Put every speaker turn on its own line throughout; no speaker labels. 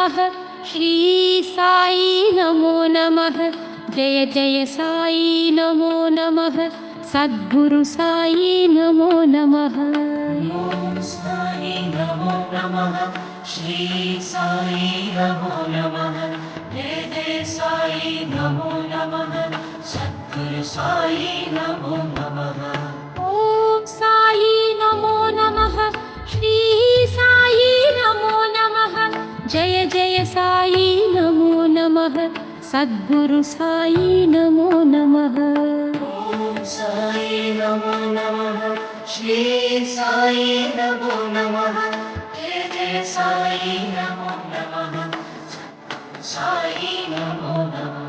नमः श्री साई नमो नमः जय जय साई नमो नमः सद्गुरु साई नमो नमः
ओम साई नमो नमः श्री साई नमो नमः जय जय साई नमो नमः सद्गुरु साई नमो नमः
ओम साई नमो नमः श्री साई नमो नमः जय जय साई नमो नमः सद्गुरु साई नमो नमः
ओम साई नमो नमः श्री साई नमो नमः जय जय साई नमो नमः साई नमो नमः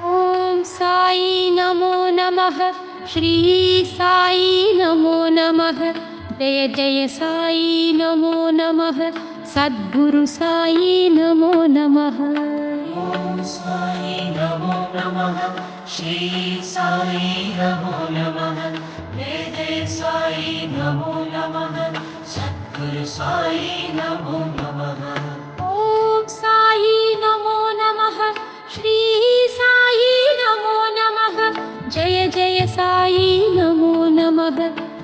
ओम साई नमो नमः श्री साई नमो नमः जय जय साई नमो नमः सद्गुरु साई नमो नमः
ओम साई नमो नमः श्री साई नमो नमः जय जय साई नमो नमः सद्गुरु साई नमो नमः
ओम साई नमो नमः श्री साई नमो नमः जय जय साई नमो नमः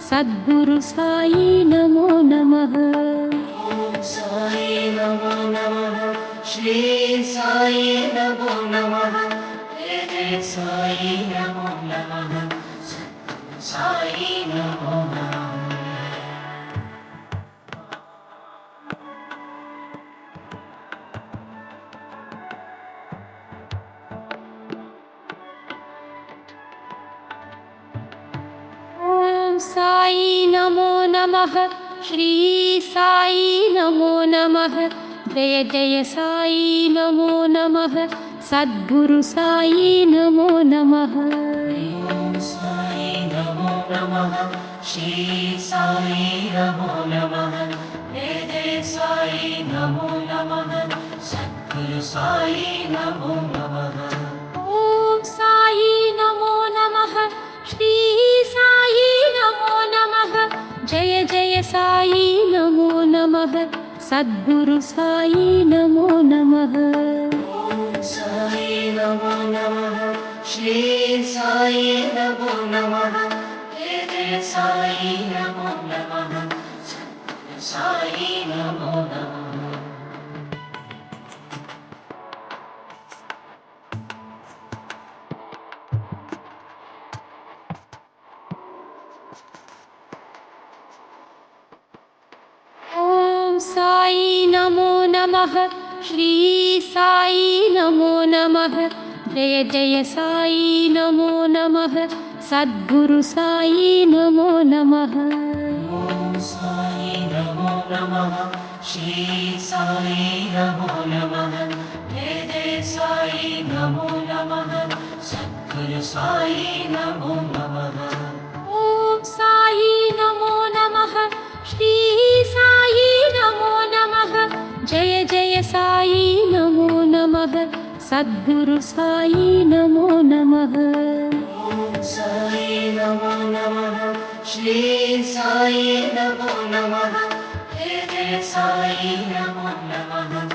सद्गुरु साई नमो नमः
ओम साई नमो नमः श्री साई नमो नमः जय जय साई नमो नमः साई नमो नमः
ओम साई नमो नमः श्री साई नमो नमः जय जय साई नमो नमः सद्गुरु साई नमो नमः
ओम साई नमो नमः श्री साई नमो नमः जय जय साई नमो नमः सद्गुरु साई नमो नमः
ओम साई नमो नमः श्री साई नमो नमः जय जय साई नमो नमः सद्गुरु साई नमो नमः
ओम साई नमो नमः श्री साई नमो नमः जय जय साई नमो नमः साई नमो नमः
ओम साई नमो नमः श्री साई नमो नमः जय जय साई नमो नमः सद्गुरु साई नमो नमः
ओम साई नमो नमः श्री साई नमो नमः जय जय साई नमो नमः सद्गुरु साई नमो नमः
ओम साई नमो नमः श्री साई नमो नमः जय जय साई नमो नमः सद्गुरु साई नमो नमः
ओम साई नमो नमः श्री साई नमो नमः जय जय साई नमो नमः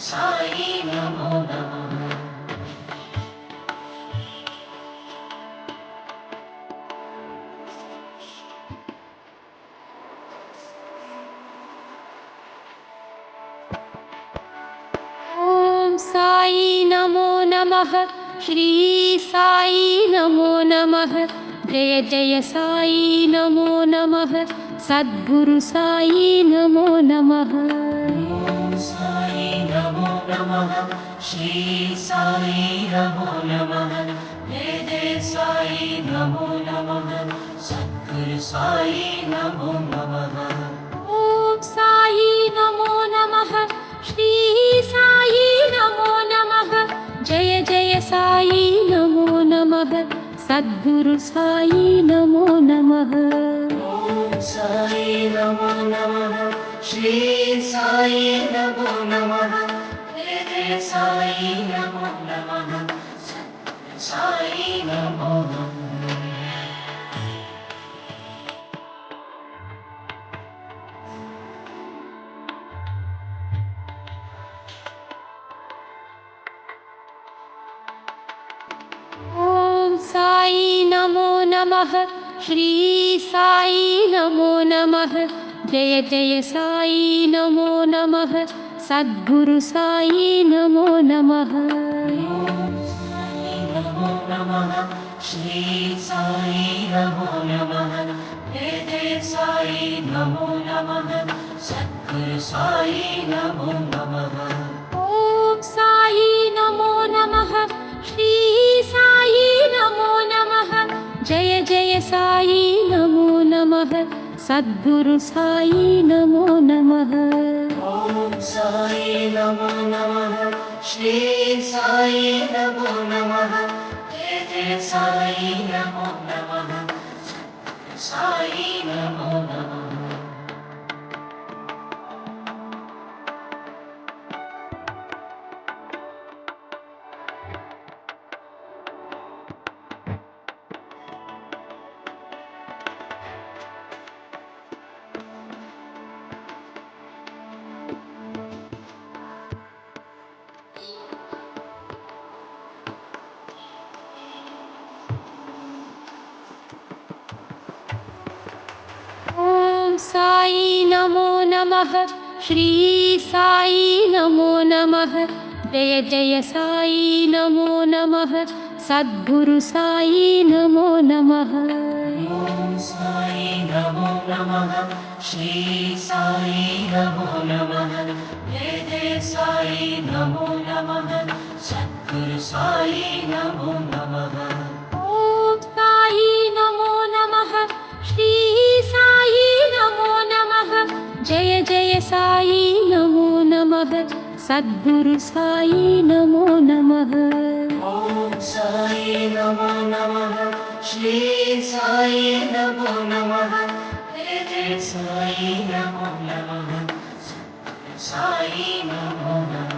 साई नमो नमः
ओम साई नमो नमः श्री साई नमो नमः जय जय साई नमो नमः सद्गुरु साई नमो नमः
ओम साई नमो नमः श्री साई नमो नमः जय जय साई नमो नमः सद्गुरु साई नमो नमः
ओम साई नमो नमः श्री साई సద్గురు సాయి నమో నమః.
ఓం సాయి నమో నమః. శ్రీ సాయి నమో నమః. జయ జయ సాయి నమో నమః. సద్గురు సాయి నమో నమః.
ఓం సాయి నమో నమః. శ్రీ సాయి నమో నమః. జయ జయ సాయి నమో నమః. సద్గురు సాయి నమో నమః.
ఓం సాయి నమో నమః. శ్రీ సాయి నమో నమః. జయ జయ సాయి నమో నమః. సద్గురు సాయి నమో నమః.
ఓం సాయి నమో నమః. శ్రీ సాయి నమో నమః. జయ జయ సాయి నమో నమః. సద్గురు సాయి నమో నమః.
ఓం సాయి నమో నమః. శ్రీ సాయి నమో నమః. జయ జయ సాయి నమో నమః. సద్గురు సాయి నమో నమః.
ఓం సాయి నమో నమః. శ్రీ సాయి నమో నమః. జయ జయ సాయి నమో నమః. సద్గురు సాయి నమో నమః.
ఓం సాయి నమో నమః. శ్రీ సాయి నమో నమః. జయ జయ సాయి నమో నమః. సద్గురు సాయి నమో నమః.
ఓం సాయి నమో నమః. శ్రీ సాయి నమో నమః. జయ జయ సాయి నమో నమః. సద్గురు సాయి నమో నమః.
ఓం సాయి నమో నమః. శ్రీ సాయి నమో నమః. జయ జయ సాయి నమో నమః. సద్గురు సాయి నమో నమః.